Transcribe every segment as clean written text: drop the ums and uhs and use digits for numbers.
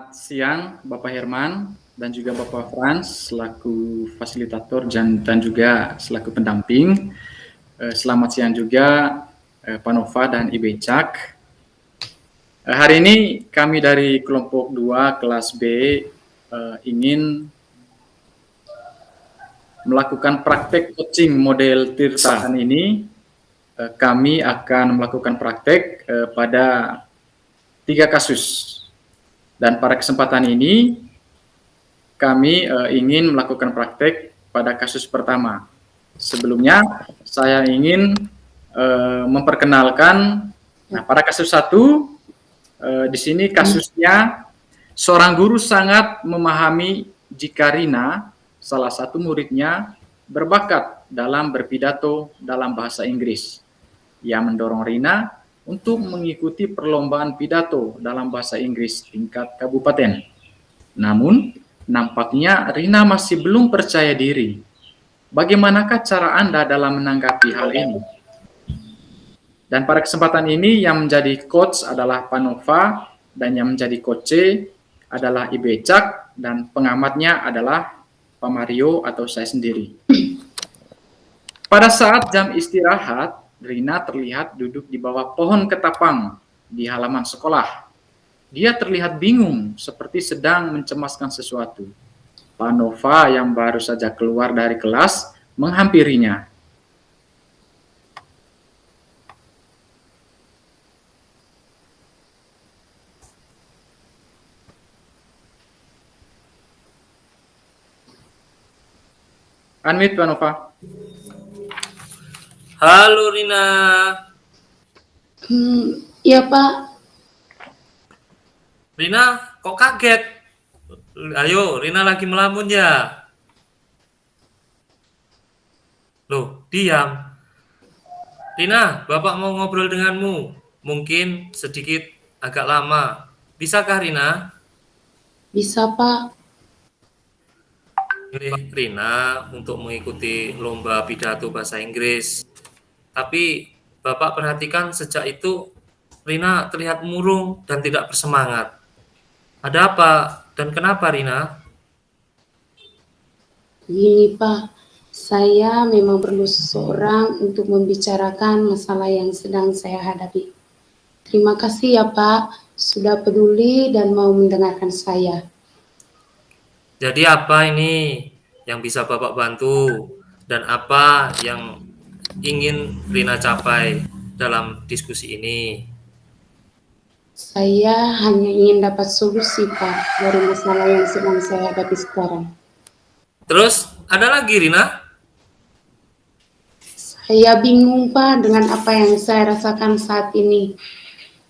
Selamat siang Bapak Herman dan juga Bapak Frans selaku fasilitator dan juga selaku pendamping. Selamat siang juga Pak Nova dan Ibu Cak. Hari ini kami dari kelompok 2 kelas B ingin melakukan praktek coaching model Tirta. Ini kami akan melakukan praktek pada 3 kasus. Dan pada kesempatan ini kami ingin melakukan praktek pada kasus pertama. Sebelumnya saya ingin memperkenalkan. Nah, pada kasus 1 di sini kasusnya seorang guru sangat memahami jika Rina, salah satu muridnya, berbakat dalam berpidato dalam bahasa Inggris. Ia mendorong Rina untuk mengikuti perlombaan pidato dalam bahasa Inggris tingkat kabupaten. Namun, nampaknya Rina masih belum percaya diri. Bagaimanakah cara Anda dalam menanggapi hal ini? Dan pada kesempatan ini yang menjadi coach adalah Pak Nova dan yang menjadi coach adalah Ibu Cak dan pengamatnya adalah Pak Mario atau saya sendiri. Pada saat jam istirahat, Rina terlihat duduk di bawah pohon ketapang di halaman sekolah. Dia terlihat bingung, seperti sedang mencemaskan sesuatu. Pak Nova yang baru saja keluar dari kelas menghampirinya. Unmute Pak Nova. Halo Rina. Iya Pak. Rina, kok kaget? Ayo, Rina lagi melamun ya? Loh, diam. Rina, Bapak mau ngobrol denganmu. Mungkin sedikit agak lama. Bisakah Rina? Bisa Pak. Rina untuk mengikuti lomba pidato bahasa Inggris. Tapi Bapak perhatikan sejak itu Rina terlihat murung dan tidak bersemangat. Ada apa dan kenapa Rina? Gini Pak, saya memang perlu seseorang untuk membicarakan masalah yang sedang saya hadapi. Terima kasih ya Pak, sudah peduli dan mau mendengarkan saya. Jadi apa ini yang bisa Bapak bantu dan apa yang ingin Rina capai dalam diskusi ini? Saya hanya ingin dapat solusi Pak dari masalah yang sedang saya hadapi sekarang. Terus ada lagi Rina? Saya bingung Pak dengan apa yang saya rasakan saat ini.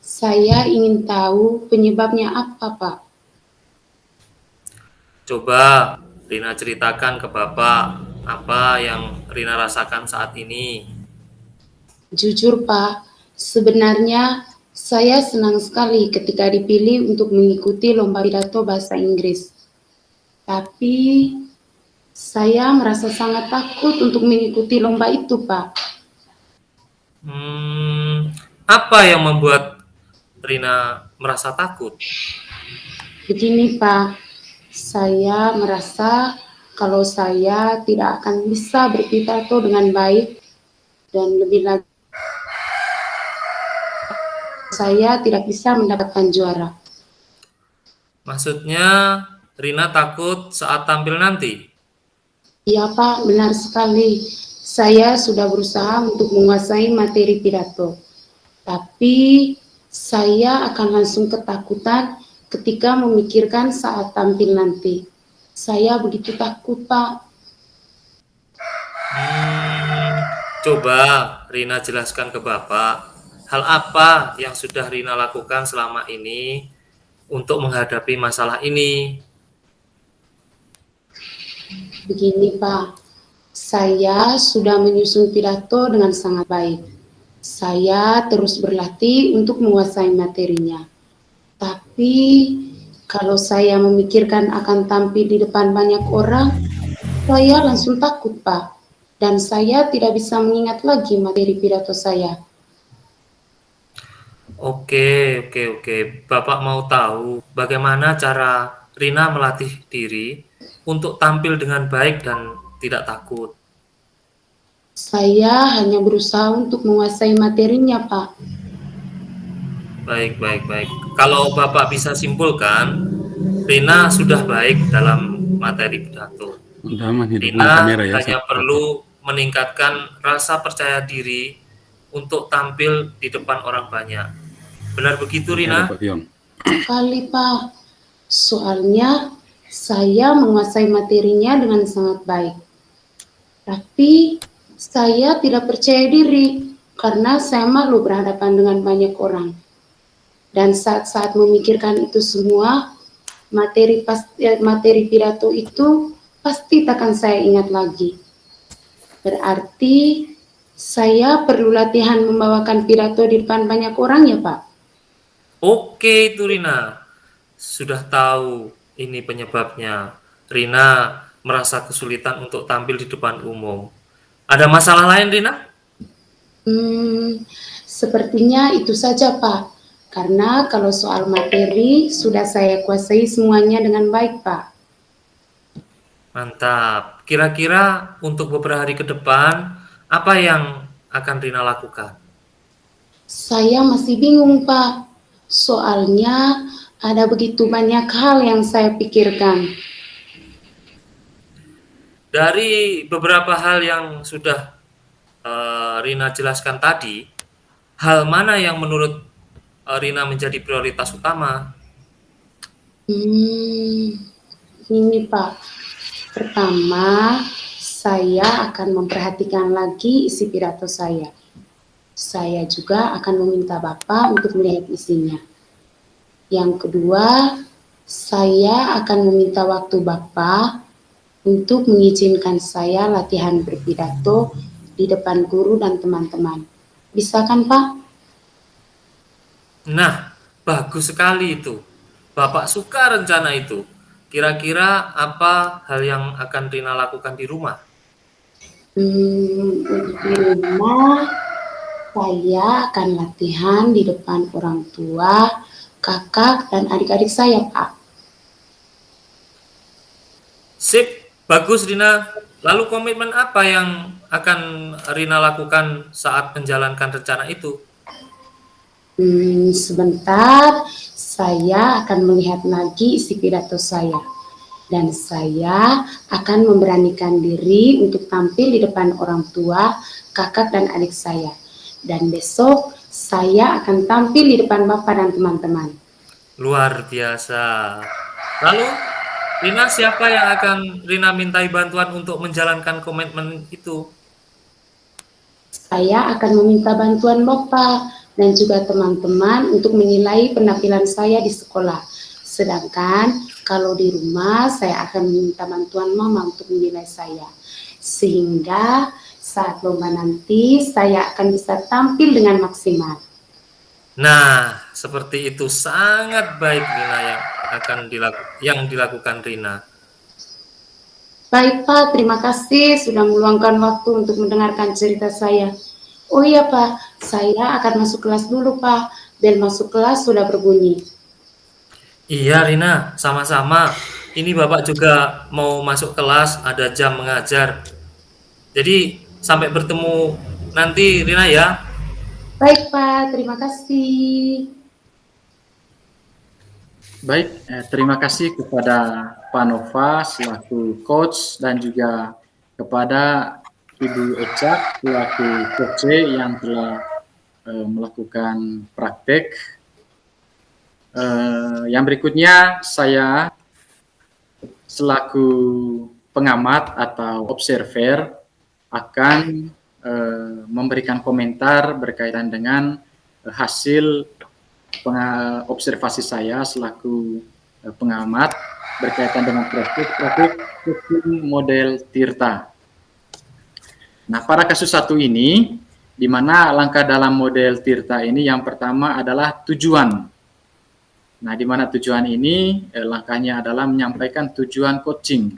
Saya ingin tahu penyebabnya apa Pak. Coba Rina ceritakan ke Bapak apa yang Rina rasakan saat ini. Jujur Pak, sebenarnya saya senang sekali ketika dipilih untuk mengikuti lomba pidato bahasa Inggris. Tapi saya merasa sangat takut untuk mengikuti lomba itu Pak. Apa yang membuat Rina merasa takut? Begini Pak, saya merasa kalau saya tidak akan bisa berpidato dengan baik dan lebih lagi saya tidak bisa mendapatkan juara. Maksudnya Rina takut saat tampil nanti? Iya Pak, benar sekali. Saya sudah berusaha untuk menguasai materi pidato. Tapi saya akan langsung ketakutan ketika memikirkan saat tampil nanti. Saya begitu takut Pak. Coba Rina jelaskan ke Bapak. Hal apa yang sudah Rina lakukan selama ini untuk menghadapi masalah ini? Begini Pak, saya sudah menyusun pidato dengan sangat baik. Saya terus berlatih untuk menguasai materinya. Tapi kalau saya memikirkan akan tampil di depan banyak orang, saya langsung takut Pak. Dan saya tidak bisa mengingat lagi materi pidato saya. Oke. Bapak mau tahu bagaimana cara Rina melatih diri untuk tampil dengan baik dan tidak takut. Saya hanya berusaha untuk menguasai materinya, Pak. Baik. Kalau Bapak bisa simpulkan, Rina sudah baik dalam materi pidato. Udah aman hidupin Rina kamera ya. hanya perlu meningkatkan rasa percaya diri untuk tampil di depan orang banyak. Benar begitu, Rina? Pak Pion. Kali, Pak. Soalnya saya menguasai materinya dengan sangat baik. Tapi saya tidak percaya diri karena saya malu berhadapan dengan banyak orang. Dan saat-saat memikirkan itu semua, materi pidato itu pasti takkan saya ingat lagi. Berarti saya perlu latihan membawakan pidato di depan banyak orang ya, Pak? Oke itu Rina. Sudah tahu ini penyebabnya. Rina merasa kesulitan untuk tampil di depan umum. Ada masalah lain, Rina? Sepertinya itu saja, Pak. Karena kalau soal materi sudah saya kuasai semuanya dengan baik, Pak. Mantap. Kira-kira untuk beberapa hari ke depan, apa yang akan Rina lakukan? Saya masih bingung, Pak. Soalnya ada begitu banyak hal yang saya pikirkan. Dari beberapa hal yang sudah Rina jelaskan tadi, hal mana yang menurut Rina menjadi prioritas utama? Ini Pak, pertama saya akan memperhatikan lagi isi pidato saya. Saya juga akan meminta Bapak untuk melihat isinya. Yang kedua, saya akan meminta waktu Bapak untuk mengizinkan saya latihan berpidato di depan guru dan teman-teman. Bisa kan, Pak? Nah, bagus sekali itu. Bapak suka rencana itu. Kira-kira apa hal yang akan Rina lakukan di rumah? Untuk di rumah, saya akan latihan di depan orang tua, kakak, dan adik-adik saya, Pak. Sip, bagus Rina. Lalu komitmen apa yang akan Rina lakukan saat menjalankan rencana itu? Sebentar, saya akan melihat lagi isi pidato saya. Dan saya akan memberanikan diri untuk tampil di depan orang tua, kakak, dan adik saya. Dan besok, saya akan tampil di depan Bapak dan teman-teman. Luar biasa. Lalu, Rina, siapa yang akan Rina mintai bantuan untuk menjalankan komitmen itu? Saya akan meminta bantuan Bapak dan juga teman-teman untuk menilai penampilan saya di sekolah. Sedangkan kalau di rumah saya akan meminta bantuan Mama untuk menilai saya. Sehingga saat lomba nanti saya akan bisa tampil dengan maksimal. Nah, seperti itu sangat baik Rina yang dilakukan Rina. Baik Pak, terima kasih sudah meluangkan waktu untuk mendengarkan cerita saya. Oh iya Pak, saya akan masuk kelas dulu Pak. Bel masuk kelas sudah berbunyi. Iya Rina, sama-sama. Ini Bapak juga mau masuk kelas, ada jam mengajar. Jadi sampai bertemu nanti Rina ya. Baik Pak, terima kasih. Baik, terima kasih kepada Pak Nova selaku coach dan juga kepada Ibu Eca selaku coach yang telah melakukan praktek. Yang berikutnya saya selaku pengamat atau observer akan memberikan komentar berkaitan dengan hasil observasi saya selaku pengamat berkaitan dengan praktik model Tirta. Nah, pada kasus satu ini, di mana langkah dalam model Tirta ini yang pertama adalah tujuan. Nah, di mana tujuan ini langkahnya adalah menyampaikan tujuan coaching.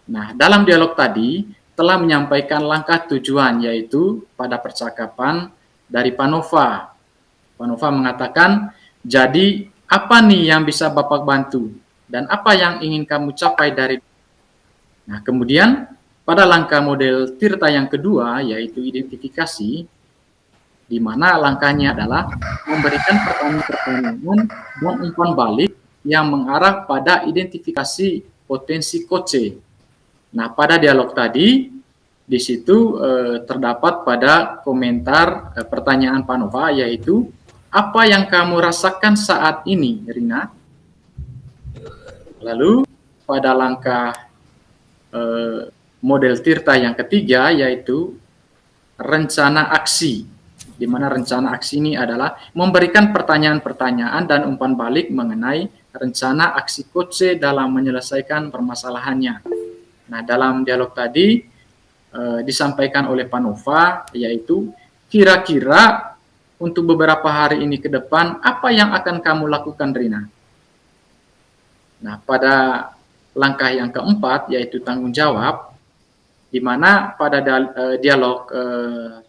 Nah, dalam dialog tadi telah menyampaikan langkah tujuan yaitu pada percakapan dari Pak Panova mengatakan, jadi apa nih yang bisa Bapak bantu? Dan apa yang ingin kamu capai dari... Nah, kemudian pada langkah model Tirta yang kedua, yaitu identifikasi, di mana langkahnya adalah memberikan pertanyaan-pertanyaan dan umpan balik yang mengarah pada identifikasi potensi koce. Nah, pada dialog tadi, di situ terdapat pada komentar pertanyaan Panova, yaitu apa yang kamu rasakan saat ini, Rina? Lalu pada langkah model Tirta yang ketiga, yaitu rencana aksi, di mana rencana aksi ini adalah memberikan pertanyaan-pertanyaan dan umpan balik mengenai rencana aksi coach dalam menyelesaikan permasalahannya. Nah, dalam dialog tadi disampaikan oleh Panova, yaitu kira-kira untuk beberapa hari ini ke depan, apa yang akan kamu lakukan, Rina? Nah, pada langkah yang keempat, yaitu tanggung jawab, di mana pada dialog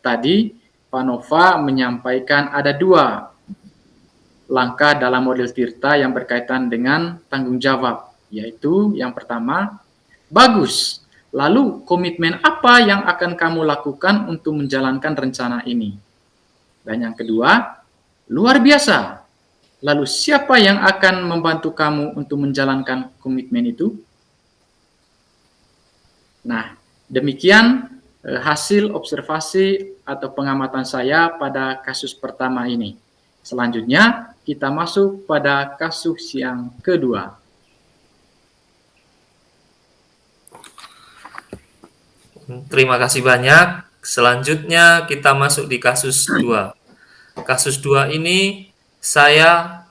tadi, Panova menyampaikan ada 2 langkah dalam model Tirta yang berkaitan dengan tanggung jawab, yaitu yang pertama, bagus. Lalu komitmen apa yang akan kamu lakukan untuk menjalankan rencana ini? Dan yang kedua, luar biasa. Lalu siapa yang akan membantu kamu untuk menjalankan komitmen itu? Nah, demikian hasil observasi atau pengamatan saya pada kasus pertama ini. Selanjutnya, kita masuk pada kasus yang kedua. Terima kasih banyak. Selanjutnya kita masuk di kasus 2. Kasus 2 ini saya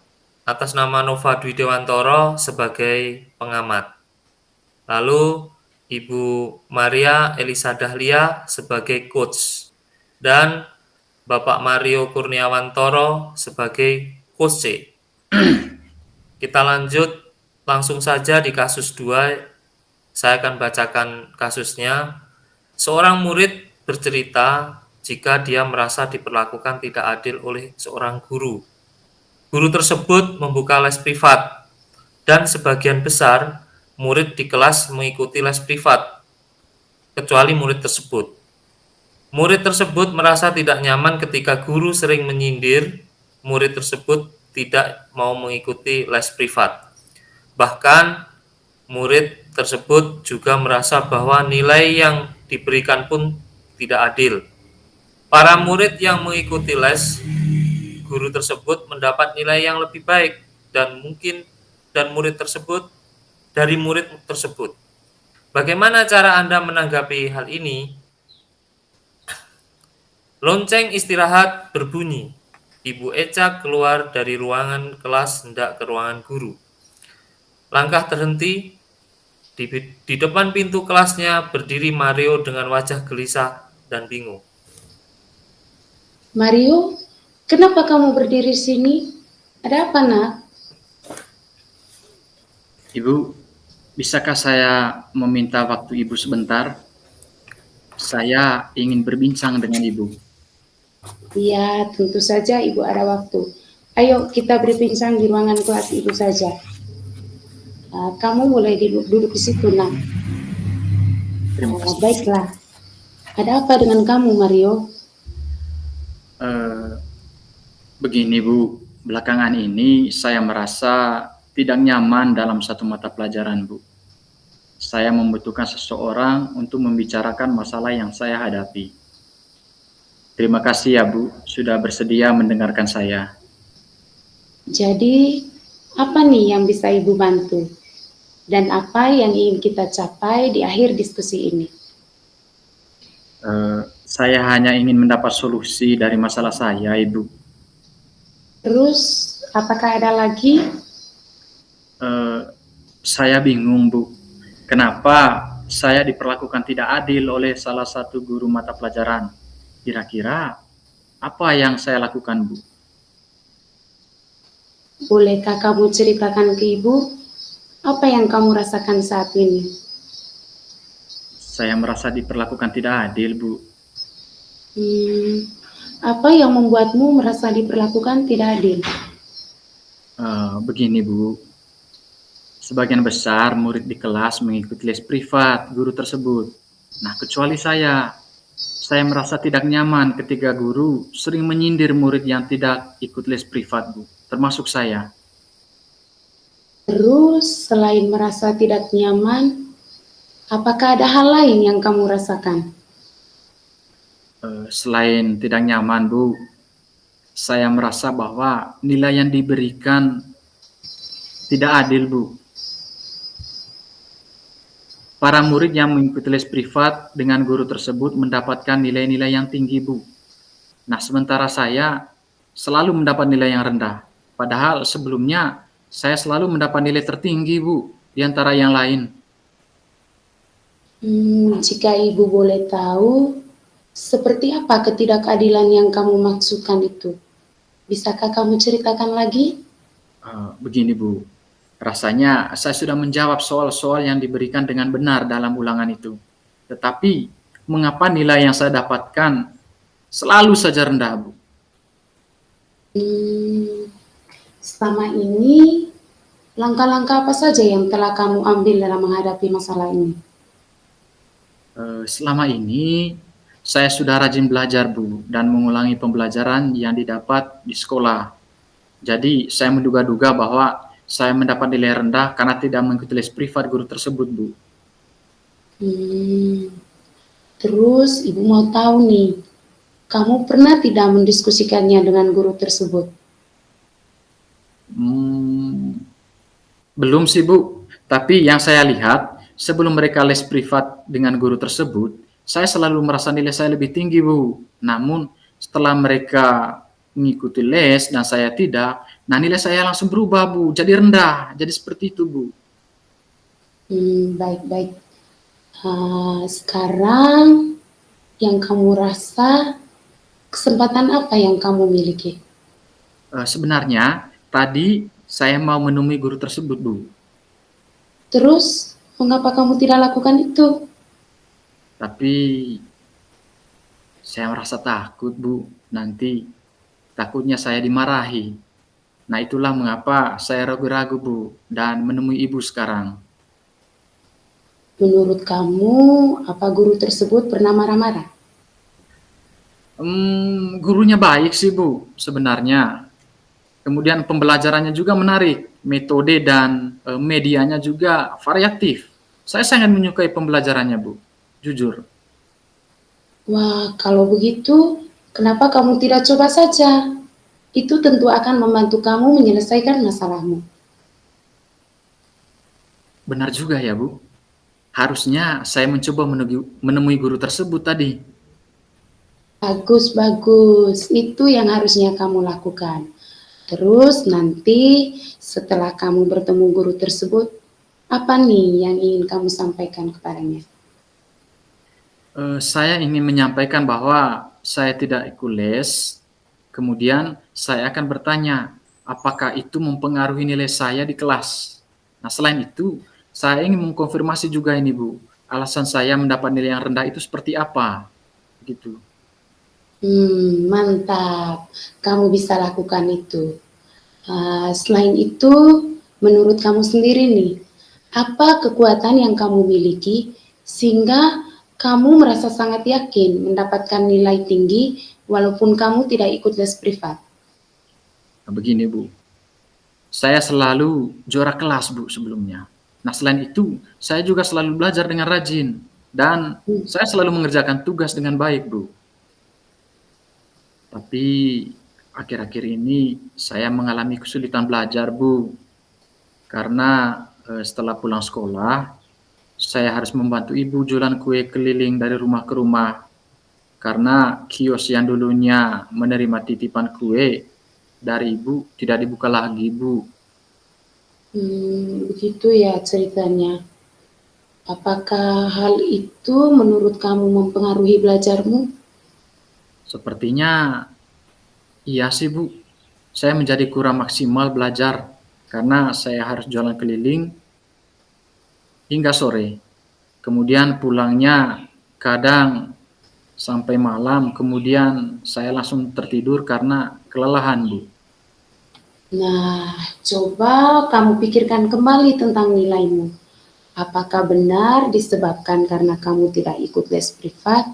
atas nama Nova Dwi Dewantoro sebagai pengamat. Lalu Ibu Maria Elisa Dahlia sebagai coach. Dan Bapak Mario Kurniawantoro sebagai coach C. Kita lanjut langsung saja di kasus 2. Saya akan bacakan kasusnya. Seorang murid bercerita jika dia merasa diperlakukan tidak adil oleh seorang guru. Guru tersebut membuka les privat, dan sebagian besar murid di kelas mengikuti les privat, kecuali murid tersebut. Murid tersebut merasa tidak nyaman ketika guru sering menyindir murid tersebut tidak mau mengikuti les privat. Bahkan, murid tersebut juga merasa bahwa nilai yang diberikan pun tidak adil. Para murid yang mengikuti les guru tersebut mendapat nilai yang lebih baik dan murid tersebut dari murid tersebut. Bagaimana cara Anda menanggapi hal ini? Lonceng istirahat berbunyi. Ibu Eca keluar dari ruangan kelas hendak ke ruangan guru. Langkah terhenti. Di depan pintu kelasnya berdiri Mario dengan wajah gelisah dan bingung. Mario, kenapa kamu berdiri sini? Ada apa, nak? Ibu, bisakah saya meminta waktu Ibu sebentar? Saya ingin berbincang dengan Ibu. Iya, tentu saja Ibu ada waktu. Ayo kita berbincang di ruangan kelas Ibu saja. Kamu boleh duduk di situ, nak. Terima kasih. Baiklah. Ada apa dengan kamu, Mario? Begini, Bu. Belakangan ini saya merasa tidak nyaman dalam satu mata pelajaran, Bu. Saya membutuhkan seseorang untuk membicarakan masalah yang saya hadapi. Terima kasih ya, Bu, sudah bersedia mendengarkan saya. Jadi, apa nih yang bisa Ibu bantu? Dan apa yang ingin kita capai di akhir diskusi ini? Saya hanya ingin mendapat solusi dari masalah saya, Ibu. Terus, apakah ada lagi? Saya bingung, Bu. Kenapa saya diperlakukan tidak adil oleh salah satu guru mata pelajaran? Kira-kira apa yang saya lakukan, Bu? Bolehkah kamu ceritakan ke Ibu? Apa yang kamu rasakan saat ini? Saya merasa diperlakukan tidak adil, Bu. apa yang membuatmu merasa diperlakukan tidak adil? Begini Bu, sebagian besar murid di kelas mengikuti les privat guru tersebut. Nah, kecuali saya merasa tidak nyaman ketika guru sering menyindir murid yang tidak ikut les privat Bu, termasuk saya. Terus, selain merasa tidak nyaman, apakah ada hal lain yang kamu rasakan? Selain tidak nyaman Bu, saya merasa bahwa nilai yang diberikan tidak adil Bu. Para murid yang mengikuti les privat dengan guru tersebut mendapatkan nilai-nilai yang tinggi Bu. Nah, sementara saya selalu mendapat nilai yang rendah. Padahal sebelumnya saya selalu mendapat nilai tertinggi Bu, di antara yang lain. Jika Ibu boleh tahu, seperti apa ketidakadilan yang kamu maksudkan itu? Bisakah kamu ceritakan lagi? Begini Bu, rasanya saya sudah menjawab soal-soal yang diberikan dengan benar dalam ulangan itu. Tetapi, mengapa nilai yang saya dapatkan selalu saja rendah Bu? Selama ini, langkah-langkah apa saja yang telah kamu ambil dalam menghadapi masalah ini? Selama ini, saya sudah rajin belajar Bu, dan mengulangi pembelajaran yang didapat di sekolah. Jadi, saya menduga-duga bahwa saya mendapat nilai rendah karena tidak mengikuti les privat guru tersebut Bu. Terus, Ibu mau tahu nih, kamu pernah tidak mendiskusikannya dengan guru tersebut? Belum sih Bu, tapi yang saya lihat sebelum mereka les privat dengan guru tersebut, saya selalu merasa nilai saya lebih tinggi Bu. Namun setelah mereka mengikuti les dan saya tidak, nah nilai saya langsung berubah Bu, jadi rendah, jadi seperti itu Bu. Baik-baik. Sekarang yang kamu rasa, kesempatan apa yang kamu miliki? Sebenarnya tadi saya mau menemui guru tersebut Bu. Terus, mengapa kamu tidak lakukan itu? Tapi saya merasa takut Bu, nanti takutnya saya dimarahi. Nah itulah mengapa saya ragu-ragu Bu, dan menemui Ibu sekarang. Menurut kamu, apa guru tersebut pernah marah-marah? Gurunya baik sih Bu, sebenarnya. Kemudian pembelajarannya juga menarik, metode dan medianya juga variatif. Saya sangat menyukai pembelajarannya Bu, jujur. Wah, kalau begitu, kenapa kamu tidak coba saja? Itu tentu akan membantu kamu menyelesaikan masalahmu. Benar juga ya Bu. Harusnya saya mencoba menemui guru tersebut tadi. Bagus. Itu yang harusnya kamu lakukan. Terus nanti setelah kamu bertemu guru tersebut, apa nih yang ingin kamu sampaikan kepadanya? Saya ingin menyampaikan bahwa saya tidak ikut les, kemudian saya akan bertanya, apakah itu mempengaruhi nilai saya di kelas. Nah, selain itu, saya ingin mengkonfirmasi juga ini Bu, alasan saya mendapat nilai yang rendah itu seperti apa, gitu. Mantap, kamu bisa lakukan itu. Selain itu, menurut kamu sendiri nih, apa kekuatan yang kamu miliki sehingga kamu merasa sangat yakin mendapatkan nilai tinggi walaupun kamu tidak ikut les privat? Nah, begini Bu, saya selalu juara kelas Bu sebelumnya. Nah, selain itu, saya juga selalu belajar dengan rajin, dan saya selalu mengerjakan tugas dengan baik Bu. Tapi akhir-akhir ini saya mengalami kesulitan belajar Bu, karena setelah pulang sekolah, saya harus membantu ibu jualan kue keliling dari rumah ke rumah, karena kios yang dulunya menerima titipan kue dari ibu tidak dibuka lagi Bu. Begitu ya ceritanya. Apakah hal itu menurut kamu mempengaruhi belajarmu? Sepertinya iya sih Bu, saya menjadi kurang maksimal belajar karena saya harus jualan keliling hingga sore. Kemudian pulangnya kadang sampai malam, kemudian saya langsung tertidur karena kelelahan, Bu. Nah, coba kamu pikirkan kembali tentang nilaimu. Apakah benar disebabkan karena kamu tidak ikut les privat,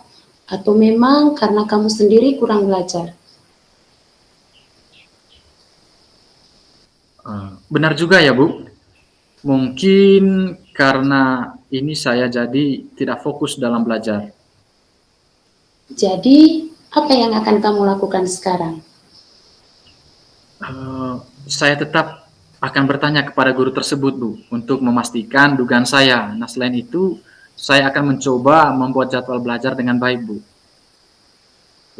atau memang karena kamu sendiri kurang belajar? Benar juga ya, Bu. Mungkin karena ini saya jadi tidak fokus dalam belajar. Jadi, apa yang akan kamu lakukan sekarang? Saya tetap akan bertanya kepada guru tersebut, Bu, untuk memastikan dugaan saya. Nah, selain itu, saya akan mencoba membuat jadwal belajar dengan baik, Bu.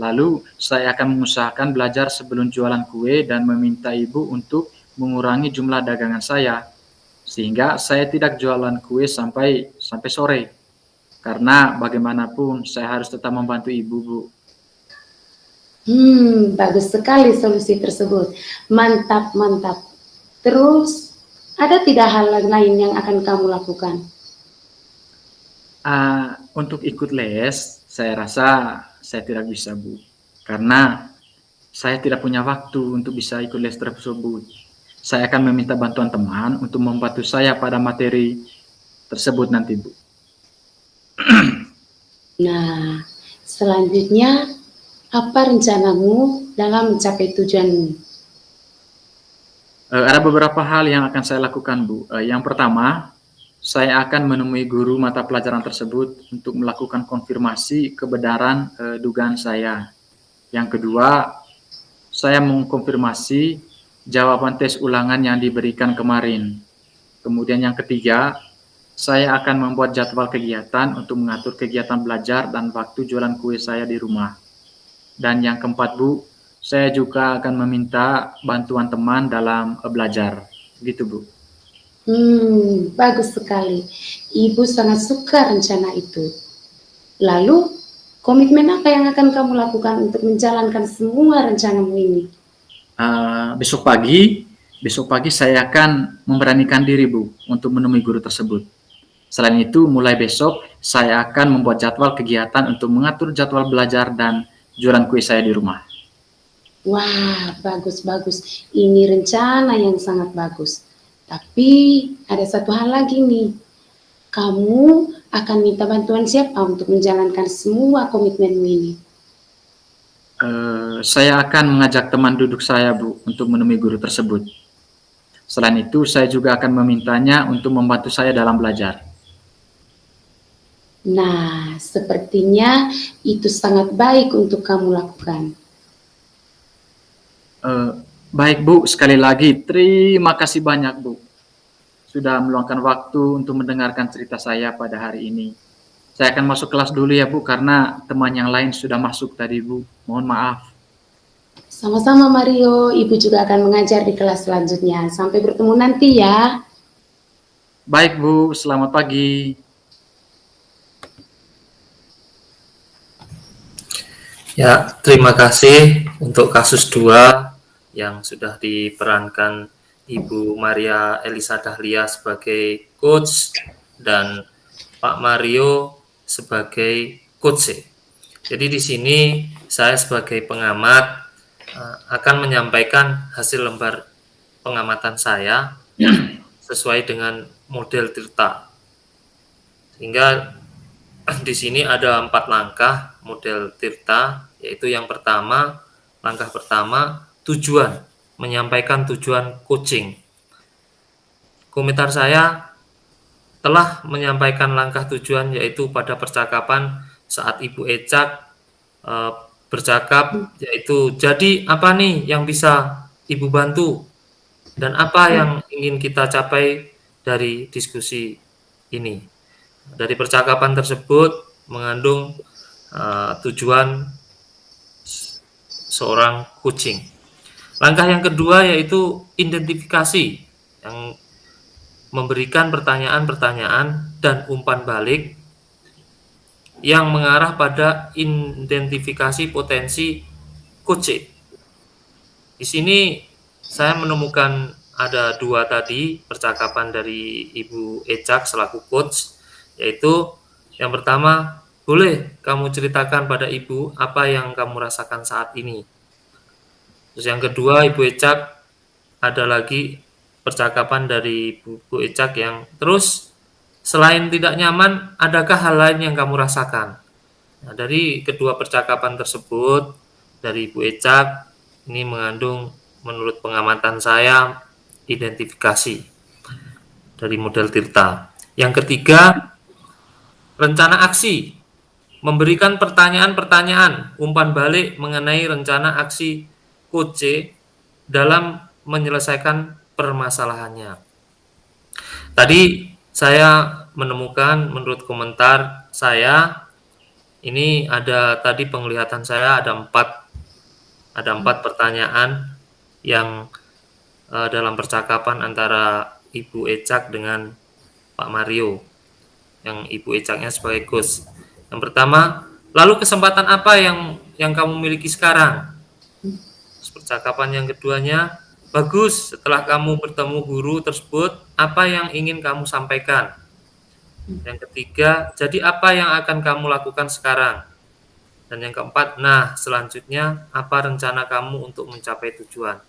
Lalu, saya akan mengusahakan belajar sebelum jualan kue dan meminta Ibu untuk mengurangi jumlah dagangan saya, sehingga saya tidak jualan kue sampai sore. Karena bagaimanapun saya harus tetap membantu Ibu, Bu. Bagus sekali solusi tersebut. Mantap, mantap. Terus, ada tidak hal lain yang akan kamu lakukan? Untuk ikut les, saya rasa saya tidak bisa, Bu. Karena saya tidak punya waktu untuk bisa ikut les tersebut. Saya akan meminta bantuan teman untuk membantu saya pada materi tersebut nanti, Bu. Nah, selanjutnya, apa rencanamu dalam mencapai tujuanmu? Ada beberapa hal yang akan saya lakukan, Bu. Yang pertama, saya akan menemui guru mata pelajaran tersebut untuk melakukan konfirmasi kebenaran dugaan saya. Yang kedua, saya mengkonfirmasi jawaban tes ulangan yang diberikan kemarin. Kemudian yang ketiga, saya akan membuat jadwal kegiatan untuk mengatur kegiatan belajar dan waktu jualan kue saya di rumah. Dan yang keempat, Bu, saya juga akan meminta bantuan teman dalam belajar. Gitu, Bu. Bagus sekali. Ibu sangat suka rencana itu. Lalu, komitmen apa yang akan kamu lakukan untuk menjalankan semua rencanamu ini? Besok pagi saya akan memberanikan diri, Bu, untuk menemui guru tersebut. Selain itu, mulai besok saya akan membuat jadwal kegiatan untuk mengatur jadwal belajar dan jualan kue saya di rumah. Wah, bagus-bagus. Ini rencana yang sangat bagus. Tapi ada satu hal lagi nih. Kamu akan minta bantuan siapa untuk menjalankan semua komitmenmu ini? Saya akan mengajak teman duduk saya, Bu, untuk menemui guru tersebut. Selain itu, saya juga akan memintanya untuk membantu saya dalam belajar. Nah, sepertinya itu sangat baik untuk kamu lakukan. Baik, Bu, sekali lagi terima kasih banyak, Bu, sudah meluangkan waktu untuk mendengarkan cerita saya pada hari ini. Saya akan masuk kelas dulu ya, Bu, karena teman yang lain sudah masuk tadi, Bu. Mohon maaf. Sama-sama Mario, Ibu juga akan mengajar di kelas selanjutnya. Sampai bertemu nanti ya. Baik, Bu, selamat pagi. Ya, terima kasih untuk kasus 2 yang sudah diperankan Ibu Maria Elisa Dahlia sebagai coach dan Pak Mario sebagai coach. Jadi di sini saya sebagai pengamat akan menyampaikan hasil lembar pengamatan saya sesuai dengan model Tirta. Sehingga di sini ada 4 langkah model Tirta, yaitu yang pertama, langkah pertama, tujuan, menyampaikan tujuan coaching. Komentar saya telah menyampaikan langkah tujuan, yaitu pada percakapan saat Ibu Ecak bercakap, yaitu jadi apa nih yang bisa Ibu bantu dan apa yang ingin kita capai dari diskusi ini. Dari percakapan tersebut mengandung tujuan seorang coaching. Langkah yang kedua yaitu identifikasi, yang memberikan pertanyaan-pertanyaan dan umpan balik yang mengarah pada identifikasi potensi coaching. Di sini saya menemukan ada 2 tadi percakapan dari Ibu Ecak selaku coach, yaitu yang pertama, boleh kamu ceritakan pada Ibu apa yang kamu rasakan saat ini. Terus yang kedua, Ibu Ecak, ada lagi percakapan dari Bu Ecak yang terus, selain tidak nyaman, adakah hal lain yang kamu rasakan? Nah, dari kedua percakapan tersebut, dari Ibu Ecak, ini mengandung menurut pengamatan saya identifikasi dari model Tirta. Yang ketiga, rencana aksi. Memberikan pertanyaan-pertanyaan umpan balik mengenai rencana aksi Coach dalam menyelesaikan permasalahannya. Tadi saya menemukan menurut komentar saya, ini ada tadi penglihatan saya ada empat pertanyaan yang dalam percakapan antara Ibu Ecak dengan Pak Mario, yang Ibu Ecaknya sebagai coach. Yang pertama, lalu kesempatan apa yang kamu miliki sekarang? Percakapan yang keduanya, bagus, setelah kamu bertemu guru tersebut, apa yang ingin kamu sampaikan? Yang ketiga, jadi apa yang akan kamu lakukan sekarang? Dan yang keempat, nah selanjutnya apa rencana kamu untuk mencapai tujuan?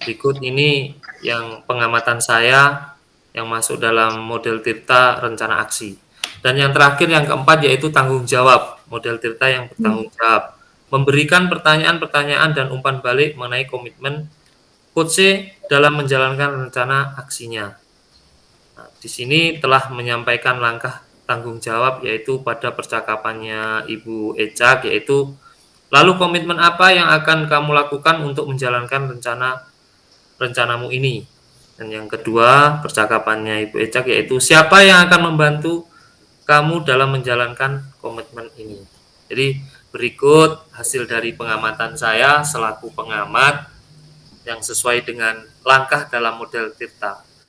Berikut ini yang pengamatan saya yang masuk dalam model Tirta rencana aksi. Dan yang terakhir yang keempat yaitu tanggung jawab, model Tirta yang bertanggung jawab. Memberikan pertanyaan-pertanyaan dan umpan balik mengenai komitmen Coach dalam menjalankan rencana aksinya. Nah, di sini telah menyampaikan langkah tanggung jawab yaitu pada percakapannya Ibu Ecak, yaitu lalu komitmen apa yang akan kamu lakukan untuk menjalankan rencanamu ini. Dan yang kedua percakapannya Ibu Ecak yaitu siapa yang akan membantu kamu dalam menjalankan komitmen ini. Jadi berikut hasil dari pengamatan saya selaku pengamat yang sesuai dengan langkah dalam model Tirta.